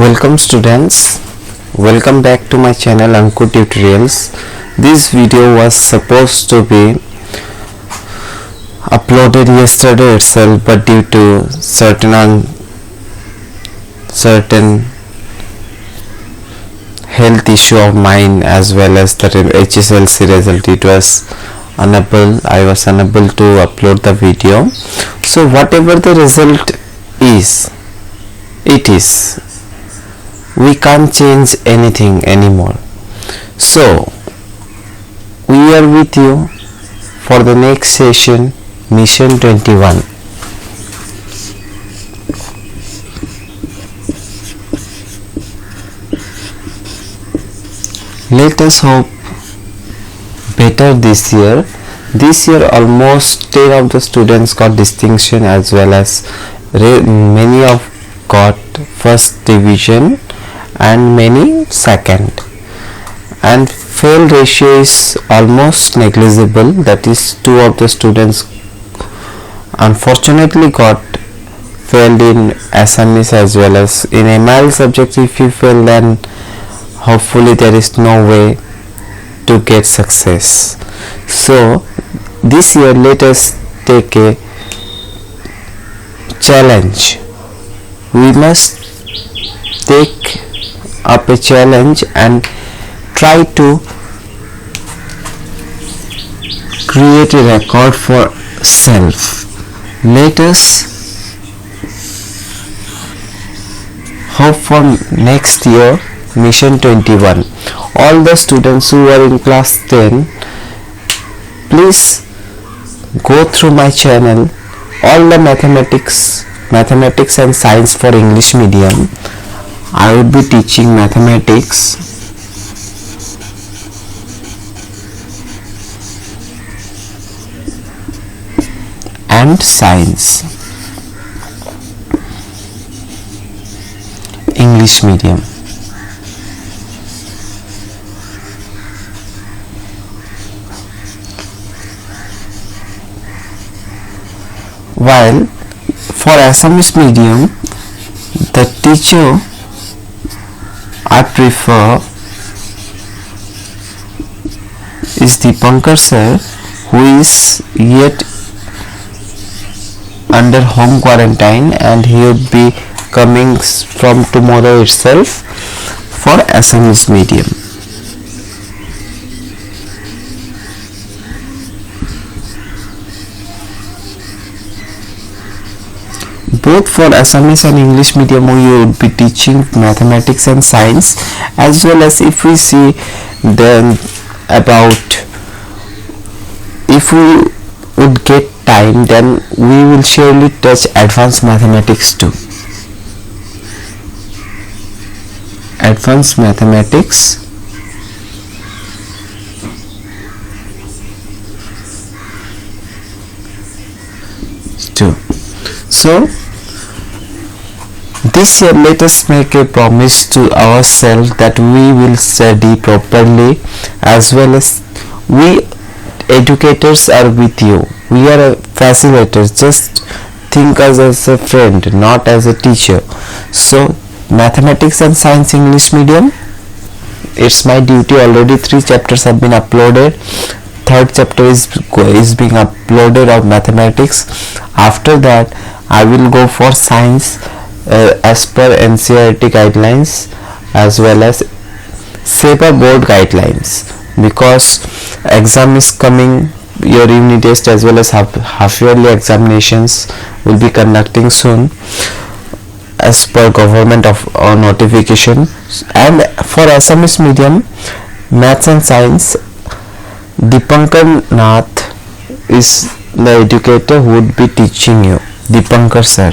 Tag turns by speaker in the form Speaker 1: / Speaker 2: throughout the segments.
Speaker 1: Welcome students, welcome back to my channel ANKUR tutorials. This video was supposed to be uploaded yesterday itself, but due to certain health issue of mine as well as the Hslc result, I was unable to upload the video. So whatever the result is, it is. We can't change anything anymore. So we are with you for the next session, mission 21. Let us hope better this year. This year almost 10 of the students got distinction, as well as many of got first division and many second, and fail ratio is almost negligible. That is, 2 of the students unfortunately got failed in ASSAMESE as well as in MIL subjects. If you fail, then hopefully there is no way to get success. So this year let us take a challenge. We must take up a challenge and try to create a record for self. Let us hope for next year, mission 21. All the students who are in class 10, please go through my channel. All the mathematics and science for English medium, I would be teaching mathematics, and science, English medium. While for Assamese medium, the teacher I prefer is the ANKUR sir, who is yet under home quarantine, and he would be coming from tomorrow itself for Assamese medium. Both for Assamese and English medium, we would be teaching mathematics and science, as well as if we see then about, if we would get time, then we will surely touch advanced mathematics too. Advanced mathematics too. So this year let us make a promise to ourselves that we will study properly, as well as we educators are with you. We are facilitators. Just think us as a friend, not as a teacher. So mathematics and science English medium, it's my duty. Already 3 chapters have been uploaded. 3rd chapter is being uploaded of mathematics. After that I will go for science as per NCERT guidelines, as well as SEBA board guidelines, because exam is coming. Your unit test as well as half yearly examinations will be conducting soon as per government of notification. And for Assamese medium, maths and science, ANKUR Nath is the educator who would be teaching you. ANKUR sir.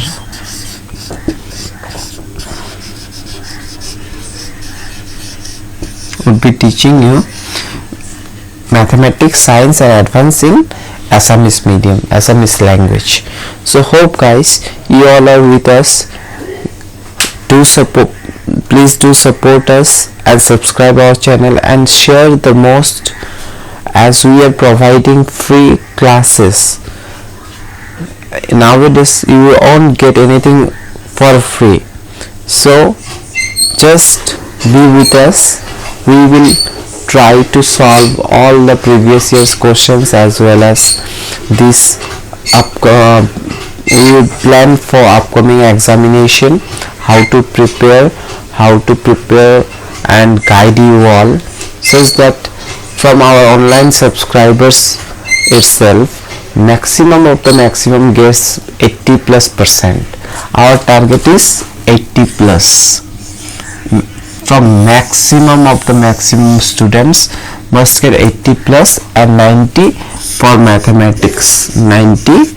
Speaker 1: Would be teaching you mathematics, science and advanced in Assamese medium, Assamese language. So hope guys you all are with us. Please do support us and subscribe our channel and share the most, as we are providing free classes. Nowadays you won't get anything for free, so Just be with us. We will try to solve all the previous year's questions as well as this we will plan for upcoming examination, how to prepare and guide you all, such that from our online subscribers itself, maximum of the maximum gets 80+%. Our target is 80+. From maximum of the maximum students must get 80+ and 90 for mathematics. 90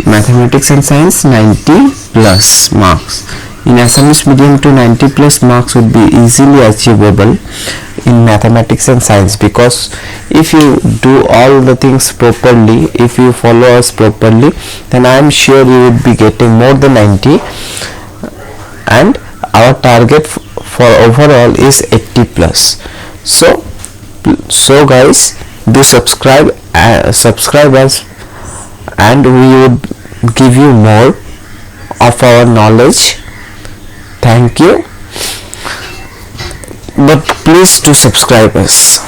Speaker 1: mathematics and science, 90+ marks. In Assamese medium to 90+ marks would be easily achievable in mathematics and science, because if you do all the things properly, if you follow us properly, then I am sure you would be getting more than 90, and our target for overall is 80+. So guys, do subscribe us, and we would give you more of our knowledge. Thank you, but please do subscribe us.